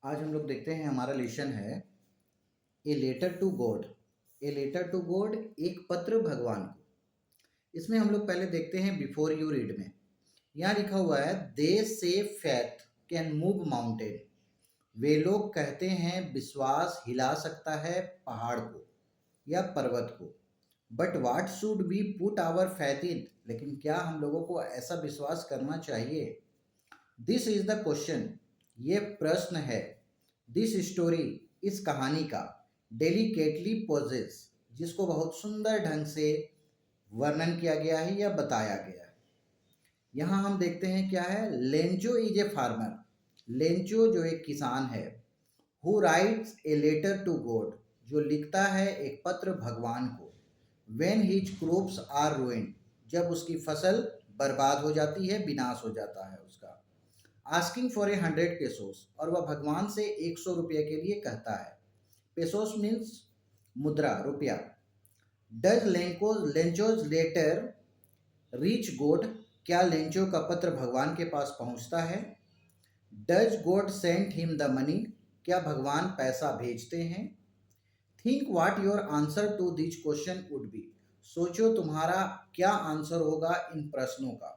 आज हम लोग देखते हैं हमारा लेसन है a letter to God. A letter to God, एक पत्र भगवान को। इसमें हम लोग पहले देखते हैं बिफोर यू रीड में। यहाँ लिखा हुआ है दे से फैथ कैन मूव माउंटेन। वे लोग कहते हैं विश्वास हिला सकता है पहाड़ को या पर्वत को। But what should we put our faith in, लेकिन क्या हम लोगों को ऐसा विश्वास करना चाहिए? दिस इज द क्वेश्चन, ये प्रश्न है। दिस स्टोरी, इस कहानी का डेलिकेटली पोजेस, जिसको बहुत सुंदर ढंग से वर्णन किया गया है या बताया गया है। यहाँ हम देखते हैं क्या है, Lencho is a farmer. Lencho जो एक किसान है। Who writes a letter to God, जो लिखता है एक पत्र भगवान को। When his crops are ruined, जब उसकी फसल बर्बाद हो जाती है, विनाश हो जाता है उसका। आस्किंग फॉर ए 100 पेसोस, और वह भगवान से 100 रुपये के लिए कहता है। पेसोस मीन्स मुद्रा, रुपया। Does Lencho's letter reach God, क्या लेंचो का पत्र भगवान के पास पहुंचता है? Does God send him the money, क्या भगवान पैसा भेजते हैं? Think what your answer to this question would be, सोचो तुम्हारा क्या आंसर होगा इन प्रश्नों का।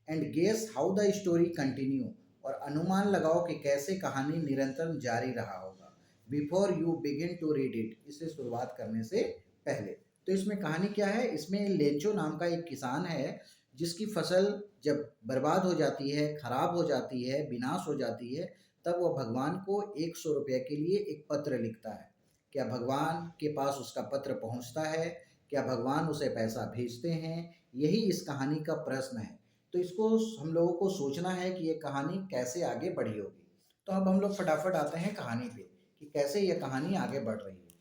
And guess how the story continue, और अनुमान लगाओ कि कैसे कहानी निरंतर जारी रहा होगा। Before you begin to read it, इसे शुरुआत करने से पहले। तो इसमें कहानी क्या है, इसमें लेंचो नाम का एक किसान है जिसकी फसल जब बर्बाद हो जाती है, खराब हो जाती है, विनाश हो जाती है, तब वह भगवान को 100 रुपये के लिए एक पत्र लिखता है। क्या भगवान के पास उसका पत्र पहुंचता है? क्या भगवान उसे पैसा भेजते हैं? यही इस कहानी का प्रश्न है। तो इसको हम लोगों को सोचना है कि ये कहानी कैसे आगे बढ़ी होगी। तो अब हम लोग फटाफट आते हैं कहानी पे कि कैसे ये कहानी आगे बढ़ रही है।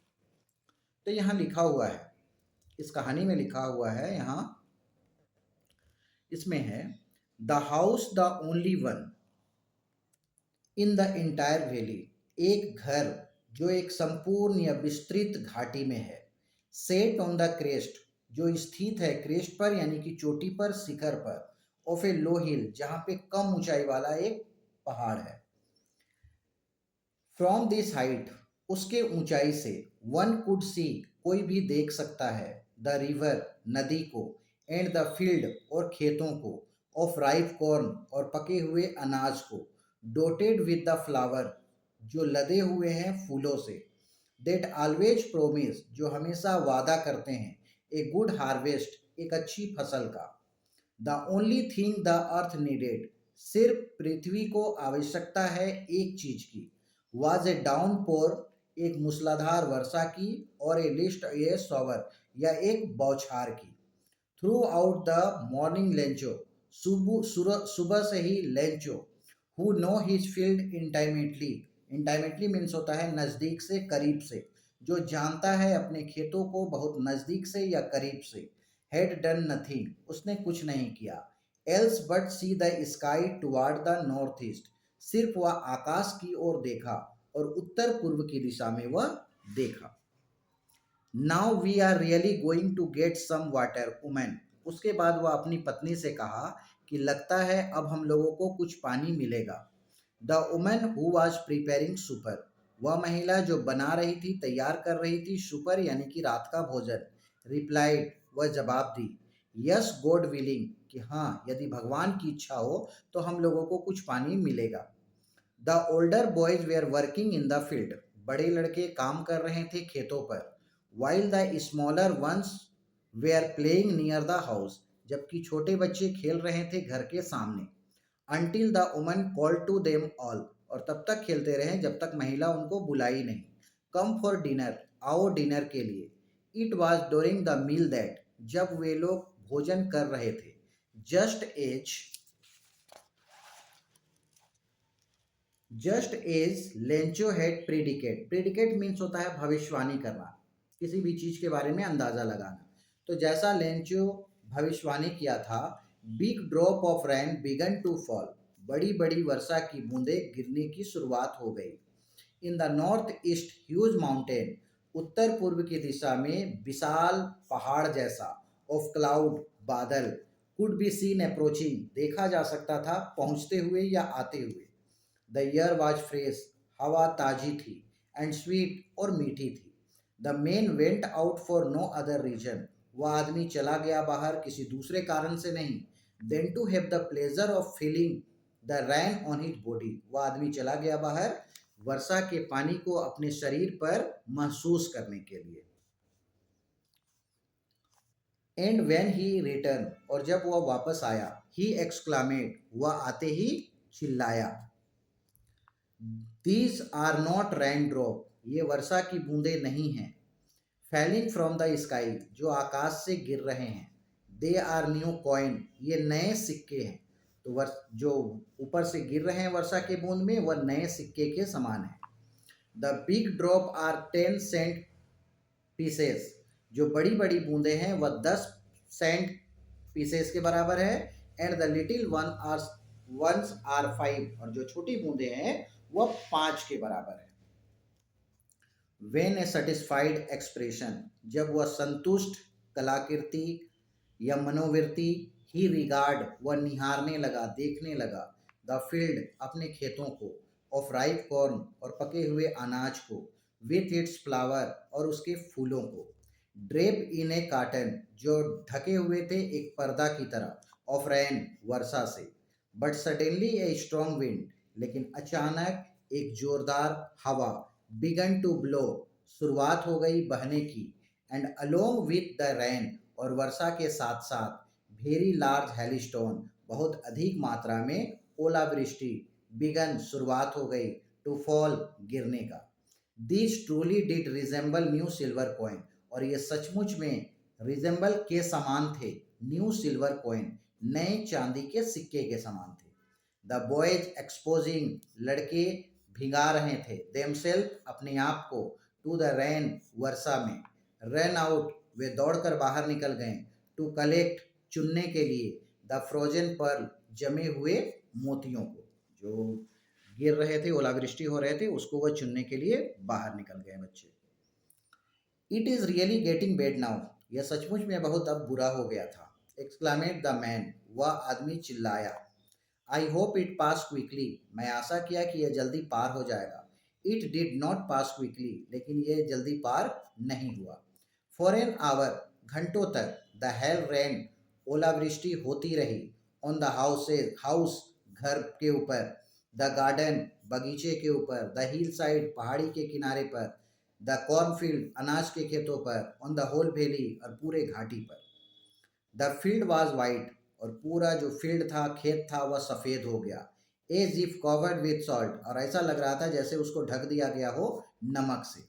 तो यहाँ लिखा हुआ है, इस कहानी में लिखा हुआ है, यहाँ इसमें है the house the only one in the entire valley, एक घर जो एक संपूर्ण या विस्तृत घाटी में है। सेट ऑन द क्रेस्ट, जो स्थित है क्रेस्ट पर यानी कि चोटी पर, शिखर पर। ऑफ ए लो हिल, जहाँ पे कम ऊंचाई वाला एक पहाड़ है। फ्रॉम दिस हाइट, उसके ऊंचाई से, वन कुड सी, कोई भी देख सकता है, द रिवर, नदी को, एंड द फील्ड, और खेतों को, ऑफ राइप कॉर्न, और पके हुए अनाज को, डोटेड विद द फ्लावर, जो लदे हुए हैं फूलों से, दैट ऑलवेज प्रोमिस, जो हमेशा वादा करते हैं, ए गुड हार्वेस्ट, एक अच्छी फसल का। The only thing the earth needed, सिर्फ पृथ्वी को आवश्यकता है एक चीज की। वाज ए डाउन पोर, एक मूसलाधार वर्षा की, और ए लिस्ट ए शॉवर, या एक बौछार की। Throughout the morning Lencho, सुबह से ही Lencho, who know his field intimately, intimately means होता है नज़दीक से, करीब से, जो जानता है अपने खेतों को बहुत नज़दीक से या करीब से। हैड डन नथिंग, उसने कुछ नहीं किया। Else but see the sky toward the north east, सिर्फ वह आकाश की ओर देखा और उत्तर पूर्व की दिशा में वह देखा। Now we are really going to get some water woman, उसके बाद वह अपनी पत्नी से कहा कि लगता है अब हम लोगों को कुछ पानी मिलेगा। The women who was preparing super, वह महिला जो बना रही थी, तैयार कर रही थी सुपर यानी कि रात का भोजन। रिप्लाइड, वह जवाब दी, यस गॉड विलिंग, कि हाँ यदि भगवान की इच्छा हो तो हम लोगों को कुछ पानी मिलेगा। The older boys were working in the field, बड़े लड़के काम कर रहे थे खेतों पर। While the smaller ones were playing near the house, जबकि छोटे बच्चे खेल रहे थे घर के सामने। Until the woman call to them all, और तब तक खेलते रहे जब तक महिला उनको बुलाई नहीं। कम फॉर डिनर, आओ डिनर के लिए। It was during the meal that, जब वे लोग भोजन कर रहे थे। Just as just as Lencho had predicate, predicate means होता है भविष्यवाणी करना, किसी भी चीज के बारे में अंदाजा लगाना। तो जैसा लेंचो भविष्यवाणी किया था, big drop of rain began to fall, बड़ी बड़ी वर्षा की बूंदें गिरने की शुरुआत हो गई। In the north east huge mountain, उत्तर पूर्व की दिशा में विशाल पहाड़ जैसा, ऑफ क्लाउड, बादल, कुड बी सीन अप्रोचिंग, देखा जा सकता था पहुंचते हुए या आते हुए। द ईयर वाज फ्रेश, हवा ताजी थी एंड स्वीट और मीठी थी। The man went out for no other reason, वह आदमी चला गया बाहर किसी दूसरे कारण से नहीं, then to have the pleasure of feeling the rain on his body, वह आदमी चला गया बाहर वर्षा के पानी को अपने शरीर पर महसूस करने के लिए। एंड वेन ही रिटर्न, और जब वह वापस आया, ही एक्सक्लामेड, वह आते ही चिल्लाया, these are not rain drop, ये वर्षा की बूंदें नहीं हैं, फैलिंग फ्रॉम द स्काई, जो आकाश से गिर रहे हैं, दे आर न्यू कॉइन, ये नए सिक्के हैं। तो जो ऊपर से गिर रहे हैं वर्षा के बूंद में, वह नए सिक्के के समान है। The big drop are 10 cent pieces, जो बड़ी बड़ी बूंदें हैं वह 10 सेंट पीसेस के बराबर है। And the little ones are 5, और जो छोटी बूंदें हैं वह 5 के बराबर है। वेन ए सेटिस्फाइड एक्सप्रेशन, जब वह संतुष्ट कलाकृति या मनोवृत्ति, ही रिगार्ड, वह निहारने लगा, देखने लगा, द फील्ड, अपने खेतों को, ऑफ राइप कॉर्न, और पके हुए अनाज को, विथ इट्स फ्लावर, और उसके फूलों को, ड्रेप इन ए काटन, जो ढके हुए थे एक पर्दा की तरह, ऑफ रैन, वर्षा से, but suddenly a strong wind, लेकिन अचानक एक जोरदार हवा, बिगन टू ब्लो, शुरुआत हो गई बहने की, and along with the rain, और वर्षा के साथ साथ, वेरी लार्ज हेलिस्टोन, बहुत अधिक मात्रा में ओलावृष्टि, बिगन, शुरुआत हो गई, टू फॉल, गिरने का। This truly did resemble new silver coin, और ये सचमुच में रिजेंबल के समान थे, न्यू सिल्वर कॉइन, नए चांदी के सिक्के के समान थे। द बॉयज एक्सपोजिंग, लड़के भिगा रहे थे, देमसेल्फ, अपने आप को, टू द रैन, वर्षा में, रन आउट, वे दौड़कर बाहर निकल गए, टू कलेक्ट, चुनने के लिए, द फ्रोजन पर्ल, जमे हुए मोतियों को, जो गिर रहे थे, ओलावृष्टि हो रहे थे, उसको वह चुनने के लिए बाहर निकल गए बच्चे। It is really getting bad now, यह सचमुच में बहुत अब बुरा हो गया था। एक्सक्लामेड द मैन, वह आदमी चिल्लाया। I hope it pass quickly, मैं आशा किया कि यह जल्दी पार हो जाएगा। It did not pass quickly, लेकिन यह जल्दी पार नहीं हुआ। फॉर एन आवर, घंटों तक, द हेल रेन, ओलावृष्टि होती रही, ऑन द हाउस, घर के ऊपर, द गार्डन, बगीचे के ऊपर, द हिल साइड, पहाड़ी के किनारे पर, द कॉर्नफील्ड, अनाज के खेतों पर, ऑन द होल वैली, और पूरे घाटी पर। द फील्ड वॉज वाइट, और पूरा जो फील्ड था, खेत था, वह सफ़ेद हो गया, as if covered with salt, और ऐसा लग रहा था जैसे उसको ढक दिया गया हो नमक से।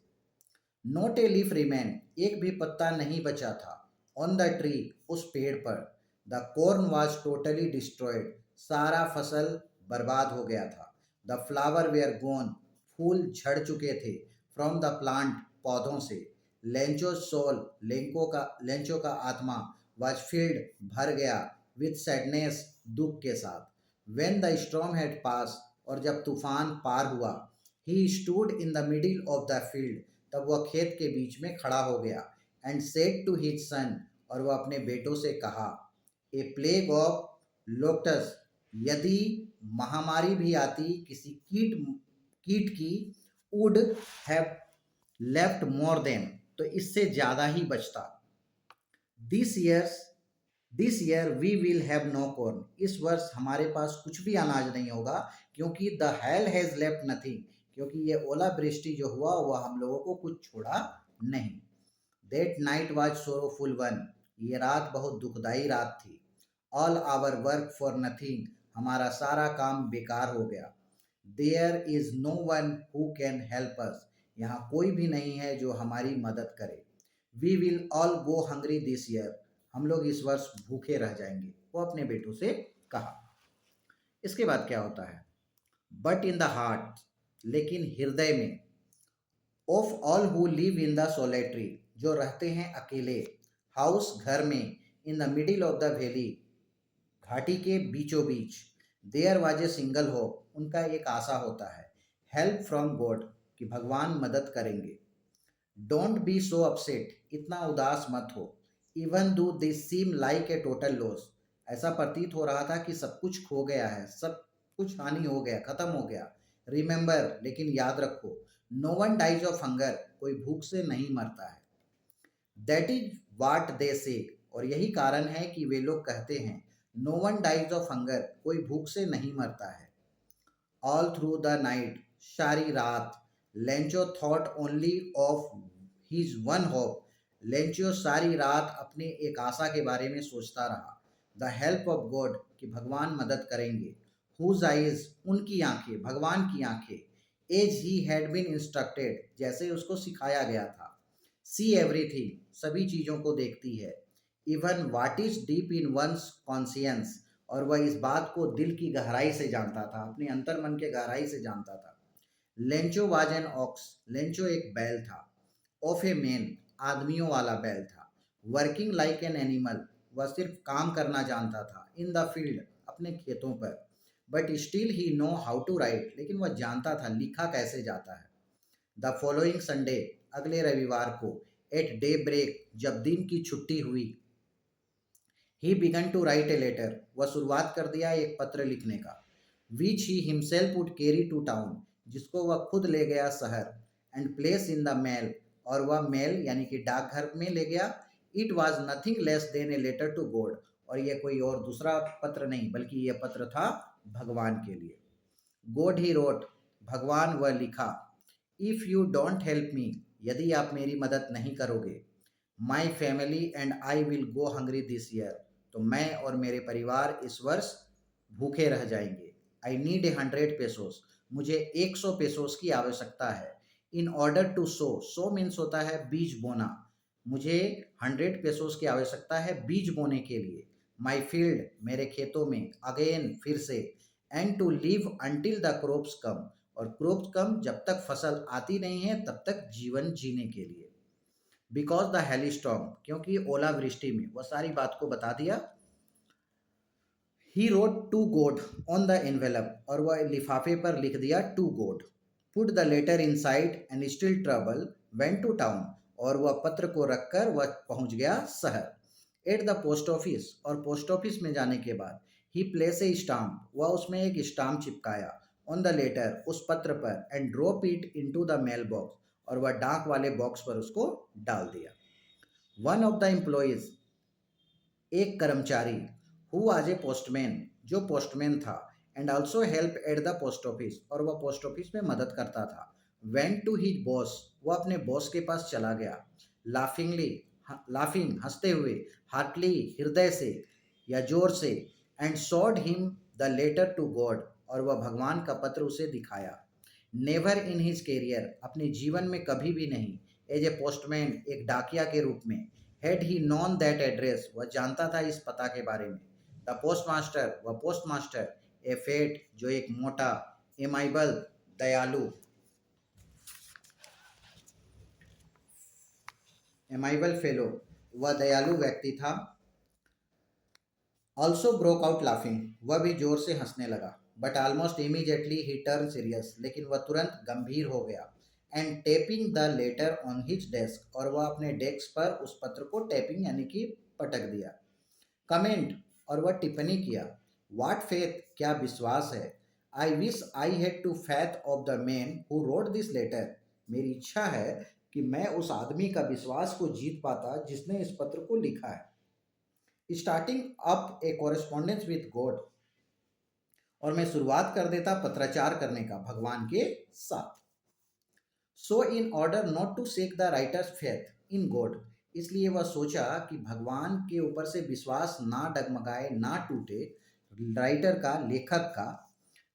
नॉट ए लीफ रिमेन, एक भी पत्ता नहीं बचा था, ऑन द ट्री, उस पेड़ पर। The corn was totally destroyed, सारा फसल बर्बाद हो गया था। द फ्लावर वेयर गोन, फूल झड़ चुके थे, फ्रॉम द प्लांट, पौधों से। लेंचो सोल, लेंचो का आत्मा, वॉज फील्ड, भर गया, विथ सैडनेस, दुख के साथ। When the storm had pass, और जब तूफान पार हुआ, he stood in the middle of the field, तब वह खेत के बीच में खड़ा हो गया, and said to his son, और वह अपने बेटों से कहा, ए प्लेग ऑफ लोटस, यदि महामारी भी आती किसी कीट की, would have left more than, तो इससे ज़्यादा ही बचता। This year we will have no corn, इस वर्ष हमारे पास कुछ भी अनाज नहीं होगा, क्योंकि the hell has left nothing, क्योंकि ये ओलावृष्टि जो हुआ वह हम लोगों को कुछ छोड़ा नहीं। That night was sorrowful one, ये रात बहुत दुखदाई रात थी। All our work for nothing, हमारा सारा काम बेकार हो गया। There is no one who can help us, यहाँ कोई भी नहीं है जो हमारी मदद करे। We will all go hungry this year, हम लोग इस वर्ष भूखे रह जाएंगे, वो अपने बेटों से कहा। इसके बाद क्या होता है, बट इन द हार्ट, लेकिन हृदय में, of all who live in the solitary, जो रहते हैं अकेले, हाउस, घर में, in the middle of the valley, घाटी के बीचों बीच, there was a single hope, उनका एक आशा होता है, हेल्प फ्रॉम गॉड, कि भगवान मदद करेंगे। डोंट बी सो अपसेट, इतना उदास मत हो। Even though this seem like a total loss, ऐसा प्रतीत हो रहा था कि सब कुछ खो गया है, सब कुछ हानि हो गया, खत्म हो गया। रिमेंबर, लेकिन याद रखो, no one dies of hunger, कोई भूख से नहीं मरता है। दैट इज वाट दे से, और यही कारण है कि वे लोग कहते हैं no one dies of hunger, कोई भूख से नहीं मरता है। ऑल थ्रू द नाइट, सारी रात, Lencho thought only of his one hope, Lencho सारी रात अपने एक आशा के बारे में सोचता रहा, द हेल्प ऑफ गॉड, कि भगवान मदद करेंगे, हुज आइज, उनकी आंखें, भगवान की आंखें, as he had been instructed, जैसे उसको सिखाया गया था, सी एवरीथिंग, सभी चीज़ों को देखती है, even what is deep in one's conscience, और वह इस बात को दिल की गहराई से जानता था, अपने अंतर मन के गहराई से जानता था। Lencho was an ox, Lencho एक बैल था, ऑफ ए मैन, आदमियों वाला बैल था, वर्किंग लाइक एन एनिमल, वह सिर्फ काम करना जानता था, इन द फील्ड, अपने खेतों पर, but still he know how to write, लेकिन वह जानता था लिखा कैसे जाता है। द फॉलोइंग संडे, अगले रविवार को, एट डे ब्रेक, जब दिन की छुट्टी हुई, he began to write a letter, वह शुरुआत कर दिया एक पत्र लिखने का, which he himself would carry to town, जिसको वह खुद ले गया शहर, and place in the mail, और वह मेल यानी कि डाकघर में ले गया। It was nothing less than a letter to God, और यह कोई और दूसरा पत्र नहीं बल्कि यह पत्र था भगवान के लिए। गॉड ही रोट, भगवान वह लिखा, if you don't help me, यदि आप मेरी मदद नहीं करोगे, my family and I will go hungry this year, तो मैं और मेरे परिवार इस वर्ष भूखे रह जाएंगे। आई नीड ए 100 पेसोस, मुझे 100 पेसोस की आवश्यकता है। In order to sow, sow means होता है बीज बोना, मुझे 100 पेसोस की आवश्यकता है बीज बोने के लिए। माई फील्ड, मेरे खेतों में, अगेन, फिर से, and to live until the crops come, और क्रॉप्स कम, जब तक फसल आती नहीं है तब तक जीवन जीने के लिए। बिकॉज द हेली स्टॉर्म, क्योंकि ओलावृष्टि में, वह सारी बात को बता दिया। He wrote to God on the envelope, और वह लिफाफे पर लिख दिया to God. Put the letter inside and still trouble went to town, और वह पत्र को रखकर वह पहुंच गया शहर। एट द पोस्ट ऑफिस, और पोस्ट ऑफिस में जाने के बाद, ही प्लेस ए स्टाम्प, वह उसमें एक स्टाम्प चिपकाया, ऑन द लेटर, उस पत्र पर, and drop it into the mail box, और वह डाक वाले बॉक्स पर उसको डाल दिया। वन ऑफ द एम्प्लॉयज, एक कर्मचारी, हु वाज ए पोस्टमैन, जो पोस्टमैन था, and also help at the post office, और वह पोस्ट ऑफिस में मदद करता था, वेंट टू हिज बॉस, वह अपने बॉस के पास चला गया, लाफिंगली, लाफिंग, हंसते हुए, हार्टली, हृदय से या जोर से, and showed him the letter to God, और वह भगवान का पत्र उसे दिखाया। नेवर इन हिज कैरियर, अपने जीवन में कभी भी नहीं, एज ए पोस्टमैन, एक डाकिया के रूप में, had he non that address, वह जानता था इस पता के बारे में। द पोस्ट मास्टर, वह पोस्ट मास्टर, ए फेट, जो एक मोटा, एमाइबल, दयालु, एमाइबल फेलो, वह दयालु व्यक्ति था। ऑल्सो ब्रोक आउट लाफिंग, वह भी जोर से हंसने लगा, but almost immediately he turn serious, लेकिन वह तुरंत गंभीर हो गया, and tapping the letter on his desk, और वह अपने डेस्क पर उस पत्र को टैपिंग यानी कि पटक दिया। कमेंट, और वह टिप्पणी किया, वाट फेथ, क्या विश्वास है, I wish I had to faith of the man who wrote this letter, मेरी इच्छा है कि मैं उस आदमी का विश्वास को जीत पाता जिसने इस पत्र को लिखा है। Starting up A correspondence with God, और मैं शुरुआत कर देता पत्राचार करने का भगवान के साथ। So in order not to shake the writer's faith in God, इसलिए वह सोचा कि भगवान के ऊपर से विश्वास ना डगमगाए, ना टूटे, राइटर का, लेखक का।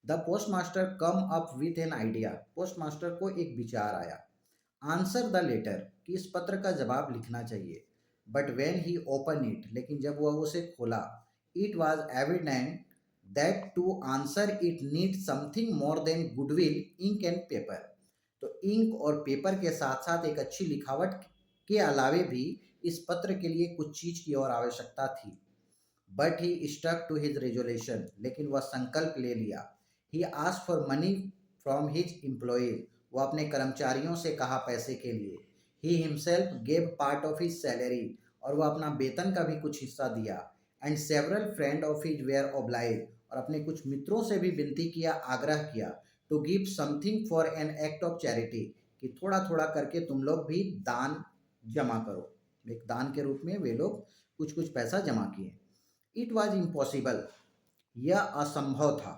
The post master come up with an idea, post master को एक विचार आया। आंसर द लेटर, कि इस पत्र का जवाब लिखना चाहिए। But when he open it, लेकिन जब वह उसे खोला, it was evident that to answer it need something more than goodwill, ink and paper, तो इंक और पेपर के साथ साथ एक अच्छी लिखावट के अलावे भी इस पत्र के लिए कुछ चीज की और आवश्यकता थी। But he stuck to his resolution, लेकिन वह संकल्प ले लिया। He asked for money from his employees, वह अपने कर्मचारियों से कहा पैसे के लिए। He himself gave part of his salary, और वह अपना वेतन का भी कुछ हिस्सा दिया। And several friend of his were oblige, और अपने कुछ मित्रों से भी विनती किया, आग्रह किया, to give something for an act of charity, कि थोड़ा थोड़ा करके तुम लोग भी दान जमा करो। एक दान के रूप में वे लोग कुछ कुछ पैसा जमा किए। इट वॉज इम्पॉसिबल, यह असंभव था,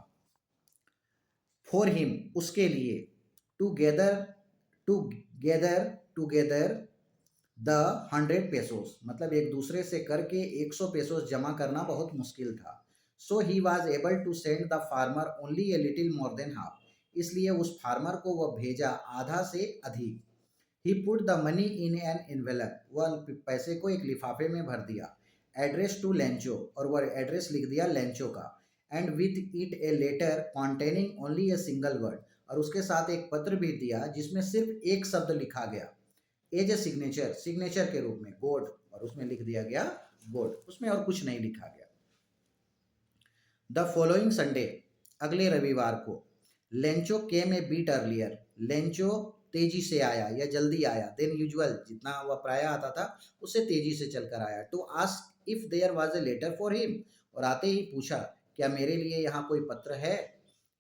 फॉर हिम उसके लिए, to gather to together the 100 pesos, मतलब एक दूसरे से करके 100 पेसोस जमा करना बहुत मुश्किल था। So he was able to send the farmer only a little more than half, इसलिए उस फार्मर को वह भेजा आधा से अधिक। He put the money in an envelope, वह पैसे को एक लिफाफे में भर दिया। एड्रेस टू लेंचो, और वह एड्रेस लिख दिया लेंचो का। And with it a letter containing only a single word, और उसके साथ एक पत्र भी दिया जिसमें सिर्फ एक शब्द लिखा गया, एज ए सिग्नेचर, सिग्नेचर के रूप में, गोड, और उसमें लिख दिया गया गोड, उसमें और कुछ नहीं लिखा गया। द फॉलोइंग संडे, अगले रविवार को, लेंचो केम ए बीट अर्लियर, लेंचो तेजी से आया या जल्दी आया, देन यूजुअल, जितना वह प्राय आता था उससे तेजी से चलकर आया। To ask if there was a letter for him, और आते ही पूछा क्या मेरे लिए यहाँ कोई पत्र है।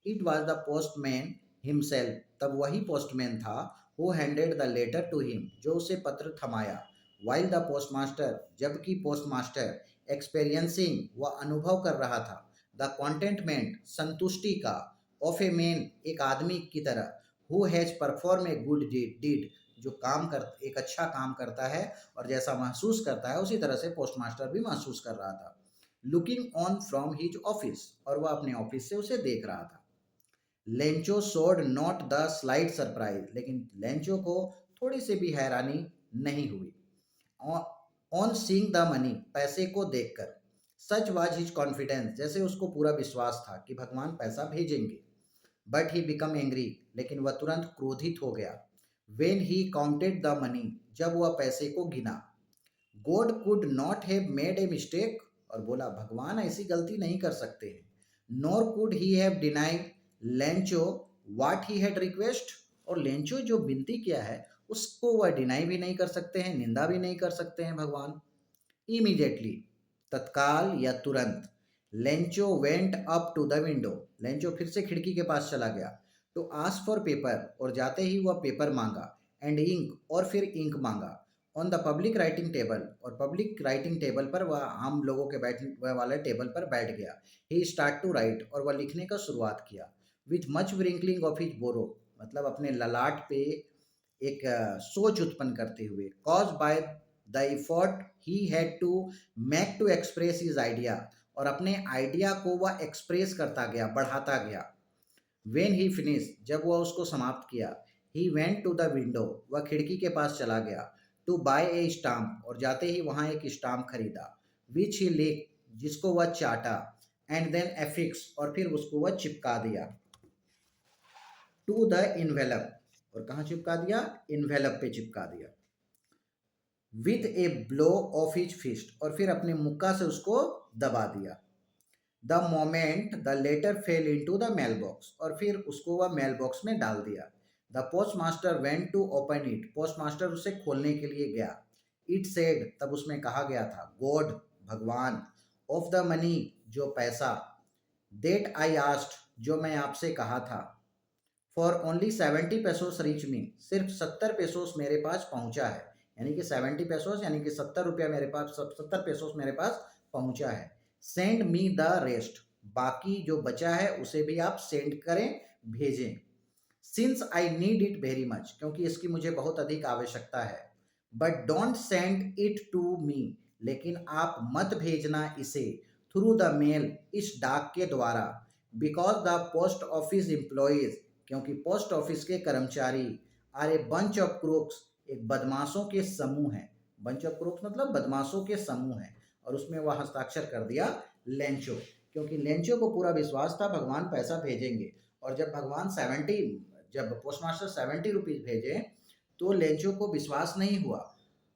It was the postman himself, तब वही पोस्टमैन था, who handed the letter to him, जो उसे पत्र थमाया। वाइल द पोस्टमास्टर, जबकि पोस्टमास्टर, एक्सपीरियंसिंग, वह अनुभव कर रहा था, द कॉन्टेंटमेंट, संतुष्टि का, ऑफ ए मैन, एक आदमी की तरह, who has perform a good deed, जो काम कर एक अच्छा काम करता है और जैसा महसूस करता है उसी तरह से पोस्टमास्टर भी महसूस कर रहा था। Looking on from his office, और वह अपने ऑफिस से उसे देख रहा था। Lencho showed not the slight surprise, लेकिन लेंचो को थोड़ी सी भी हैरानी नहीं हुई। ऑन सीइंग द मनी, पैसे को देखकर। सच वाज हिज कॉन्फिडेंस, जैसे उसको पूरा विश्वास था कि भगवान पैसा भेजेंगे। बट ही बिकम एंग्री, लेकिन वह तुरंत क्रोधित हो गया। When he counted the money, जब वह पैसे को गिना। God could not have made a mistake, और बोला भगवान ऐसी गलती नहीं कर सकते हैं। Nor could he have denied Lencho what he had request, और लेंचो जो विनती किया है उसको वह डिनाई भी नहीं कर सकते हैं, निंदा भी नहीं कर सकते हैं भगवान। इमीडिएटली, तत्काल या तुरंत, Lencho went up to the window, Lencho फिर से खिड़की के पास चला गया। टू आस्क फॉर पेपर, और जाते ही वह पेपर मांगा। एंड इंक, और फिर इंक मांगा। On the public writing table, और पब्लिक राइटिंग टेबल पर, वह आम लोगों के बैठने वाले टेबल पर बैठ गया। ही स्टार्ट टू राइट, और वह लिखने का शुरुआत किया। With much wrinkling of his brow, मतलब अपने ललाट पे एक सोच उत्पन्न करते हुए। Caused by the effort he had to make to express his idea, और अपने आइडिया को वह एक्सप्रेस करता गया, बढ़ाता गया। वेन ही फिनिश, जब वह उसको समाप्त किया। He went to the window, वह खिड़की के पास चला गया। टू बाय ए स्टाम्प, और जाते ही वहाँ एक स्टाम्प खरीदा। विच ही लिक, जिसको वह चाटा। एंड देन एफिक्स, और फिर उसको वह चिपका दिया। टू द इन्वेलप, और कहाँ चिपका दिया, इन्वेलप पे चिपका दिया। With a blow of his fist, और फिर अपने मुक्का से उसको दबा दिया। The moment the letter fell into the mail box, और फिर उसको वह मेल बॉक्स में डाल दिया। The post master went to open it, post master उसे खोलने के लिए गया। इट सेड, तब उसमें कहा गया था, गॉड, भगवान, ऑफ द मनी, जो पैसा, देट आई आस्ट, जो मैं आपसे कहा था, for only 70 pesos reach me, सिर्फ 70 पेसोस मेरे पास पहुंचा है, यानी कि 70 पेसोस, यानी कि 70 रुपया मेरे पास, 70 पेसोस मेरे पास पहुंचा है। सेंड मी द रेस्ट, बाकी जो बचा है उसे भी आप सेंड करें, भेजें। Since I need it very much, क्योंकि इसकी मुझे बहुत अधिक आवश्यकता है। But don't send it to me, लेकिन आप मत भेजना इसे, थ्रू द मेल, इस डाक के द्वारा। Because the post office employees, क्योंकि पोस्ट ऑफिस के कर्मचारी, are a bunch of crooks, एक बदमाशों के समूह है। बंच ऑफ क्रूक्स मतलब बदमाशों के समूह है, और उसमें वह हस्ताक्षर कर दिया लेंचो, क्योंकि लेंचो को पूरा विश्वास था भगवान पैसा भेजेंगे। और जब भगवान 70, जब पोस्टमास्टर 70 रुपीज़ भेजे तो लेंचो को विश्वास नहीं हुआ।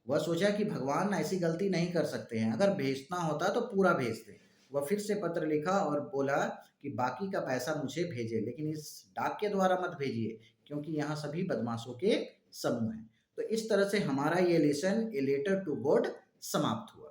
वह सोचा कि भगवान ऐसी गलती नहीं कर सकते हैं, अगर भेजना होता तो पूरा भेजते। वह फिर से पत्र लिखा और बोला कि बाकी का पैसा मुझे भेजे, लेकिन इस डाक के द्वारा मत भेजिए, क्योंकि यहाँ सभी बदमाशों के समूह हैं। तो इस तरह से हमारा ये lesson a letter to God समाप्त हुआ।